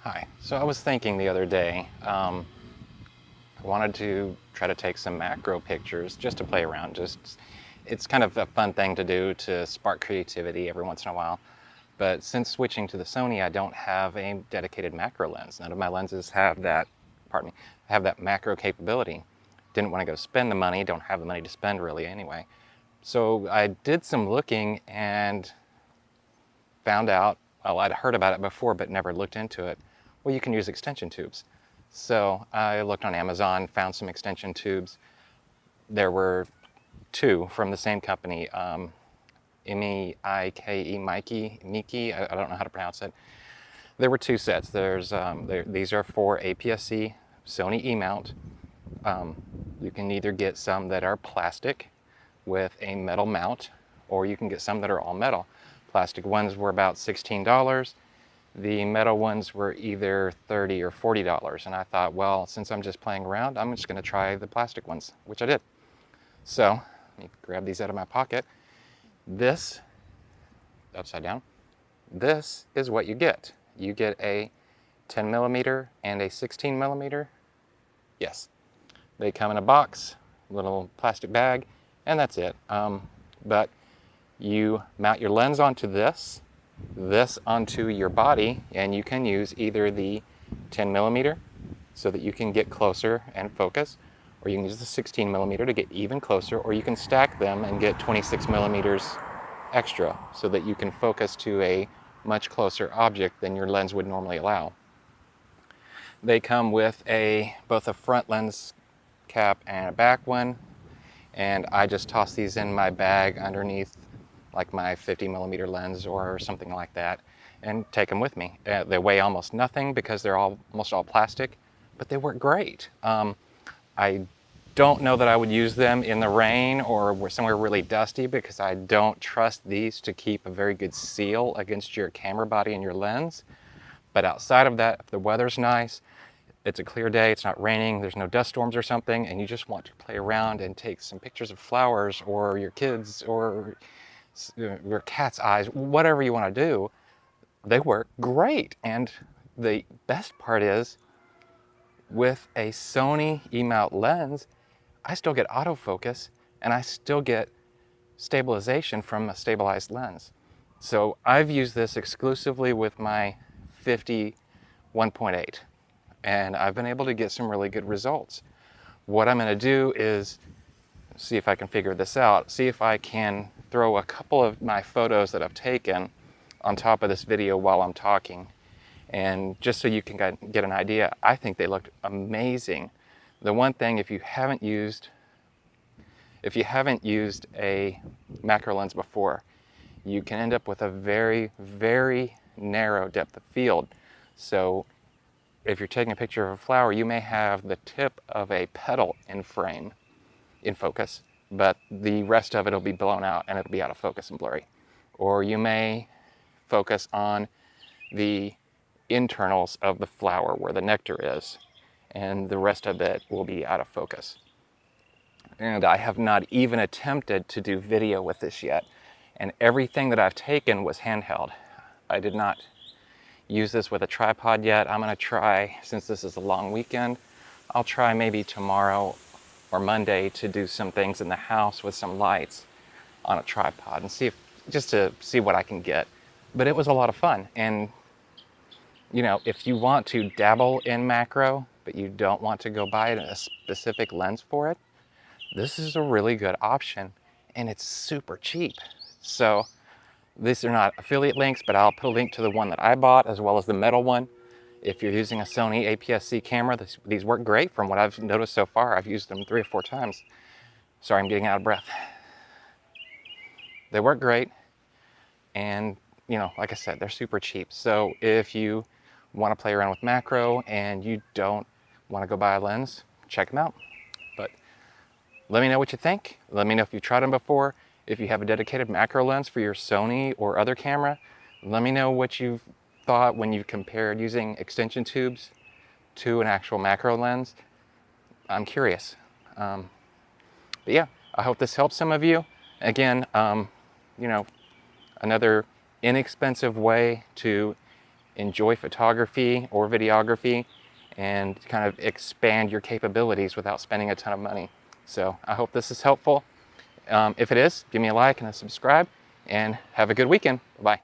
Hi. So I was thinking the other day, I wanted to try to take some macro pictures just to play around. It's kind of a fun thing to do to spark creativity every once in a while. But since switching to the Sony, I don't have a dedicated macro lens. None of my lenses have that, pardon me, have that macro capability. Didn't want to go spend the money, don't have the money to spend really anyway. So I did some looking and found out, well, I'd heard about it before but never looked into it. Well, you can use extension tubes. So I looked on Amazon, found some extension tubes. There were two from the same company, M-E-I-K-E, Miki, I don't know how to pronounce it. There were two sets. These are for APS-C Sony E-mount. You can either get some that are plastic with a metal mount, or you can get some that are all metal. Plastic ones were about $16. The metal ones were either $30 or $40. And I thought, well, since I'm just playing around, I'm just gonna try the plastic ones, which I did. So, let me grab these out of my pocket. This, upside down, this is what you get. You get a 10 millimeter and a 16 millimeter. Yes, they come in a box, little plastic bag, and that's it. But you mount your lens onto this onto your body, and you can use either the 10 millimeter so that you can get closer and focus, or you can use the 16 millimeter to get even closer, or you can stack them and get 26 millimeters extra so that you can focus to a much closer object than your lens would normally allow. They come with both a front lens cap and a back one, and I just toss these in my bag underneath like my 50 millimeter lens or something like that, and take them with me. They weigh almost nothing because they're almost all plastic, but they work great. I don't know that I would use them in the rain or somewhere really dusty because I don't trust these to keep a very good seal against your camera body and your lens. But outside of that, if the weather's nice, it's a clear day, it's not raining, there's no dust storms or something, and you just want to play around and take some pictures of flowers or your kids or your cat's eyes, whatever you want to do, they work great. And the best part is, with a Sony E-mount lens, I still get autofocus and I still get stabilization from a stabilized lens. So I've used this exclusively with my 50 1.8, and I've been able to get some really good results. What I'm going to do is see if I can figure this out, see if I can throw a couple of my photos that I've taken on top of this video while I'm talking. And just so you can get an idea, I think they looked amazing. The one thing, if you haven't used a macro lens before, you can end up with a very, very narrow depth of field. So if you're taking a picture of a flower, you may have the tip of a petal in frame, in focus, but the rest of it will be blown out and it'll be out of focus and blurry. Or you may focus on the internals of the flower where the nectar is, and the rest of it will be out of focus. And I have not even attempted to do video with this yet, and everything that I've taken was handheld. I did not use this with a tripod yet. I'm going to try, since this is a long weekend, I'll try maybe tomorrow or Monday to do some things in the house with some lights on a tripod and just to see what I can get. But it was a lot of fun. And you know, if you want to dabble in macro, but you don't want to go buy a specific lens for it, this is a really good option, and it's super cheap. So these are not affiliate links, but I'll put a link to the one that I bought as well as the metal one. If you're using a Sony APS-C camera, these work great from what I've noticed so far. I've used them 3 or 4 times. Sorry, I'm getting out of breath. They work great, and you know, like I said, they're super cheap. So if you want to play around with macro and you don't want to go buy a lens, check them out. But let me know what you think. Let me know if you've tried them before. If you have a dedicated macro lens for your Sony or other camera, let me know what you've thought when you compared using extension tubes to an actual macro lens. I'm curious. But yeah, I hope this helps some of you. Again, you know, another inexpensive way to enjoy photography or videography and kind of expand your capabilities without spending a ton of money. So I hope this is helpful. If it is, give me a like and a subscribe, and have a good weekend. Bye-bye.